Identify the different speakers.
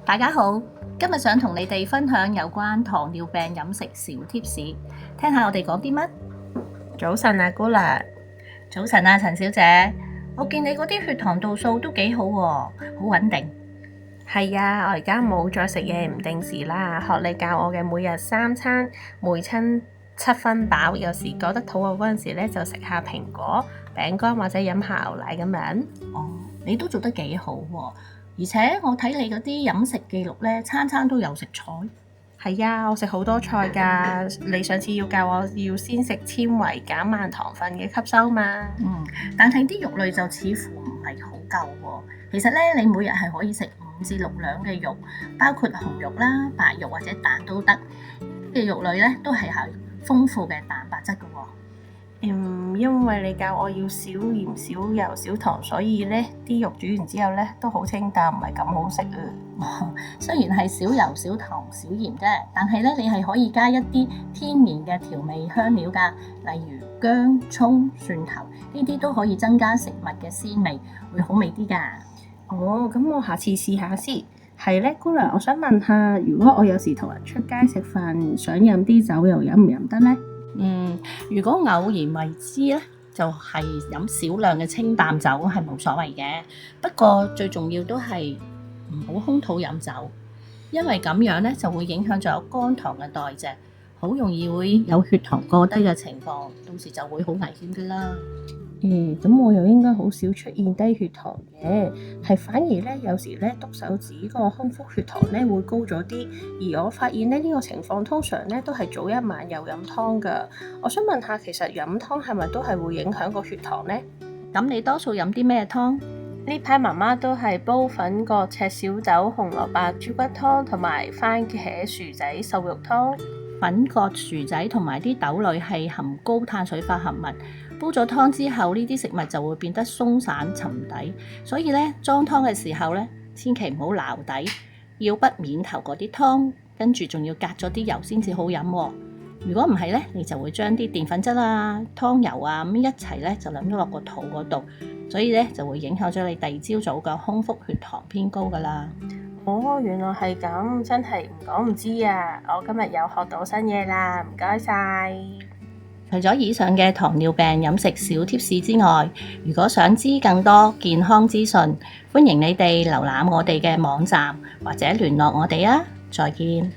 Speaker 1: 大家好，今日想同你哋分享有關糖尿病飲食小貼士，聽下我哋講啲乜？
Speaker 2: 早晨啊，姑娘。
Speaker 1: 早晨啊，陳小姐，我見你嗰啲血糖度數都幾好喎，好穩定。
Speaker 2: 係啊，我而家冇再食嘢唔定時啦，學你教我嘅每日3餐，每餐7分飽，有時覺得肚餓嗰陣時咧，就食下蘋果、餅乾或者飲下牛奶咁樣。
Speaker 1: 哦，你都做得幾好喎，而且我睇你嗰啲飲食記錄咧，餐餐都有食菜。
Speaker 2: 係啊，我食好多菜㗎。你上次要教我要先食纖維，減慢糖分嘅吸收嘛。
Speaker 1: 但係啲肉類就似乎唔係好夠喎。其實咧，你每日係可以食5至6兩嘅肉，包括紅肉啦、白肉或者蛋都得。嘅肉類咧都係豐富嘅蛋白質㗎喎。
Speaker 2: 因為你教我要少鹽、少油、少糖，所以咧啲肉煮完之後咧都好清淡，唔係咁好食啊。
Speaker 1: 雖然係少油、少糖、少鹽啫，但係咧你係可以加一啲天然嘅調味香料㗎，例如薑、葱、蒜頭，呢啲都可以增加食物嘅鮮味，會好味啲㗎。
Speaker 2: 哦，咁我下次試下先。係咧，姑娘，我想問下，如果我有時同人出街食飯，想飲啲酒，又飲唔飲得呢？
Speaker 1: 如果偶然為之咧，就係飲少量嘅清淡酒係冇所謂嘅。不過最重要都係唔好空肚飲酒，因為咁樣咧就會影響咗肝糖嘅代謝，好容易會有血糖過低嘅情況，到時就會好危險㗎啦。
Speaker 2: 咁我又應該好少出現低血糖嘅，係反而咧有時咧篤手指個空腹血糖咧會高咗啲，而我發現咧呢個情況通常咧都係早一晚又飲湯㗎。我想問下，其實飲湯係咪都係會影響個血糖呢？
Speaker 1: 咁你多數飲啲咩湯？
Speaker 2: 呢排媽媽都係煲粉葛赤小豆紅蘿蔔豬骨湯同埋番茄薯仔瘦肉湯。
Speaker 1: 粉葛薯仔同埋啲豆類係含高碳水化合物，煲咗湯之後呢啲食物就會變得鬆散沉底，所以咧裝湯嘅時候咧，千祈唔好撈底，要滗面頭嗰啲湯，跟住仲要隔咗啲油先至好飲喎。如果唔係咧，你就會將啲澱粉質啊、湯油啊咁一齊咧就飲咗落個肚嗰度，所以咧就會影響咗你第二朝早嘅空腹血糖偏高㗎啦。
Speaker 2: 哦，原來係咁，真係唔講唔知啊！我今日又學到新嘢啦，唔該晒。
Speaker 1: 除咗以上嘅糖尿病飲食小貼士之外，如果想知更多健康資訊，歡迎你哋瀏覽我哋嘅網站或者聯絡我哋啊！再見。